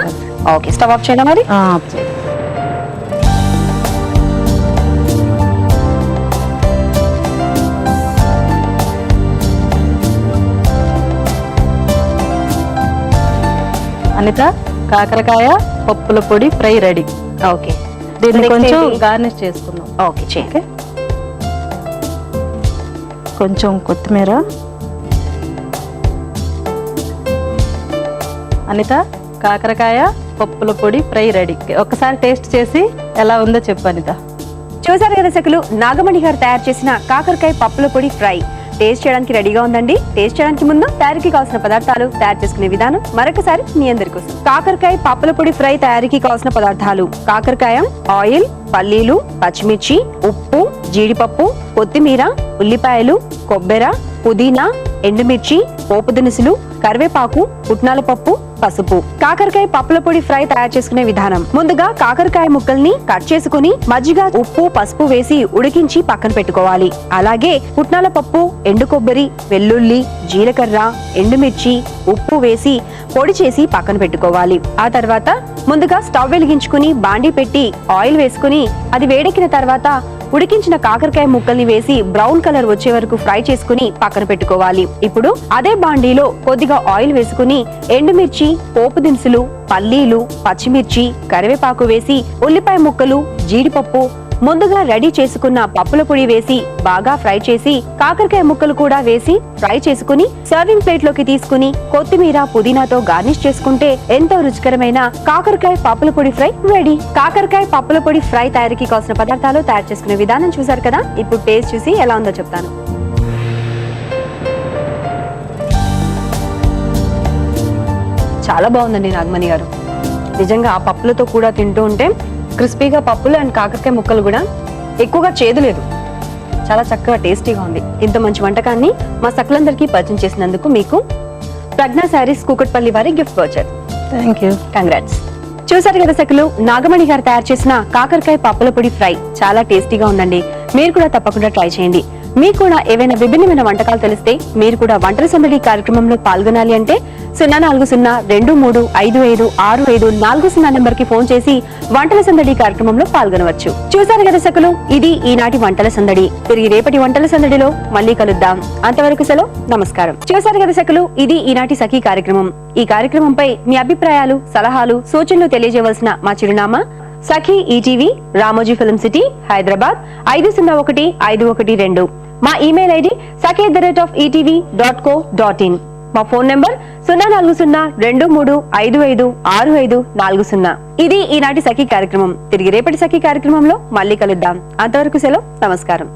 ఓకే, స్టవ్ ఆఫ్ చేయాలా మరి? ఆఫ్ చేయాలి. అనిత, కాకరకాయ పప్పుల పొడి ఫ్రై రెడీ. ఓకే, దీన్ని కొంచెం గార్నిష్ చేసుకుందాం. ఓకే, చేయండి. కొంచెం కొత్తిమీర. అనిత, కాకరకాయ పప్పుల పొడి ఫ్రై రెడీ. ఒకసారి టేస్ట్ చేసి ఎలా ఉందో చెప్పు అనిత. చూసారు కదా సకులు, నాగమణి గారు తయారు చేసిన కాకరకాయ పప్పుల పొడి ఫ్రై టేస్ట్ చేయడానికి రెడీగా ఉందండి. టేస్ట్ చేయడానికి ముందు తయారీకి కావాల్సిన పదార్థాలు, తయారు చేసుకునే విధానం మరొకసారి మీ అందరి కోసం. కాకరకాయ పప్పుల పొడి ఫ్రై తయారీకి కావాల్సిన పదార్థాలు: కాకరకాయ, ఆయిల్, పల్లీలు, పచ్చిమిర్చి, ఉప్పు, జీడిపప్పు, కొత్తిమీర, ఉల్లిపాయలు, కొబ్బెర, పుదీనా, ఎండుమిర్చి, పోపు దినుసులు, కరివేపాకు, పుట్నాల పప్పు, పసుపు. కాకరకాయ పప్పుల పొడి ఫ్రై తయారు చేసుకునే విధానం: ముందుగా కాకరకాయ ముక్కల్ని కట్ చేసుకుని మజ్జిగ, ఉప్పు, పసుపు వేసి ఉడికించి పక్కన పెట్టుకోవాలి. అలాగే పుట్నాల పప్పు, ఎండు కొబ్బరి, వెల్లుల్లి, జీలకర్ర, ఎండుమిర్చి, ఉప్పు వేసి పొడి చేసి పక్కన పెట్టుకోవాలి. ఆ తర్వాత ముందుగా స్టవ్ వెలిగించుకుని బాండీ పెట్టి ఆయిల్ వేసుకుని అది వేడెక్కిన తర్వాత ఉడికించిన కాకరకాయ ముక్కల్ని వేసి బ్రౌన్ కలర్ వచ్చే వరకు ఫ్రై చేసుకుని పక్కన పెట్టుకోవాలి. ఇప్పుడు అదే బాండీలో కొద్దిగా ఆయిల్ వేసుకుని ఎండుమిర్చి, పోపు దినుసులు, పల్లీలు, పచ్చిమిర్చి, కరివేపాకు వేసి ఉల్లిపాయ ముక్కలు, జీడిపప్పు, ముందుగా రెడీ చేసుకున్న పప్పుల పొడి వేసి బాగా ఫ్రై చేసి కాకరకాయ ముక్కలు కూడా వేసి ఫ్రై చేసుకుని సర్వింగ్ ప్లేట్ లోకి తీసుకుని కొత్తిమీర పుదీనాతో గార్నిష్ చేసుకుంటే ఎంతో రుచికరమైన కాకరకాయ పప్పుల పొడి ఫ్రై రెడీ. కాకరకాయ పప్పుల పొడి ఫ్రై తయారీకి కావాల్సిన పదార్థాలు, తయారు చేసుకునే విధానం చూసారు కదా. ఇప్పుడు టేస్ట్ చూసి ఎలా ఉందో చెప్తాను. చాలా బాగుందండి నాగమణి గారు. నిజంగా ఆ పప్పులతో కూడా తింటూ ఉంటే క్రిస్పీగా పప్పులు అండ్ కాకరకాయ ముక్కలు కూడా ఎక్కువగా చేదు లేదు, చాలా చక్కగా టేస్టీగా ఉంది. ఇంత మంచి వంటకాన్ని మా సకలందరికీ పరిచయం చేసినందుకు మీకు ప్రజ్ఞా శారీస్ కూకట్పల్లి వారి gift voucher. Thank you. Congrats. చూసారు కదా సకులు, నాగమణి గారు తయారు చేసిన కాకరకాయ పప్పుల పొడి ఫ్రై చాలా టేస్టీగా ఉందండి. మీరు కూడా తప్పకుండా ట్రై చేయండి. మీకు కూడా ఏవైనా విభిన్నమైన వంటకాలు తెలిస్తే మీరు కూడా వంటల సందడి కార్యక్రమంలో పాల్గొనాలి అంటే 0402255654 నంబర్ కి ఫోన్ చేసి వంటల సందడి కార్యక్రమంలో పాల్గొనవచ్చు. చూసారు కదా సకులు, ఇది ఈనాటి వంటల సందడి. తిరిగి రేపటి వంటల సందడిలో మళ్ళీ కలుద్దాం. అంతవరకు సెలవు, నమస్కారం. చూసారు కదా సకులు, ఇది ఈనాటి సఖీ కార్యక్రమం. ఈ కార్యక్రమంపై మీ అభిప్రాయాలు, సలహాలు, సూచనలు తెలియజేయవలసిన మా చిరునామా Sakhi ETV, Ramoji Film City, Hyderabad 501512. మా ఇమెయిల్ ఐడి sakhi@etv.co.in. మా ఫోన్ నంబర్ 0402355640. ఇది ఈనాటి సఖీ కార్యక్రమం. తిరిగి రేపటి సఖీ కార్యక్రమంలో మళ్ళీ కలుద్దాం. అంతవరకు సెలవు, నమస్కారం.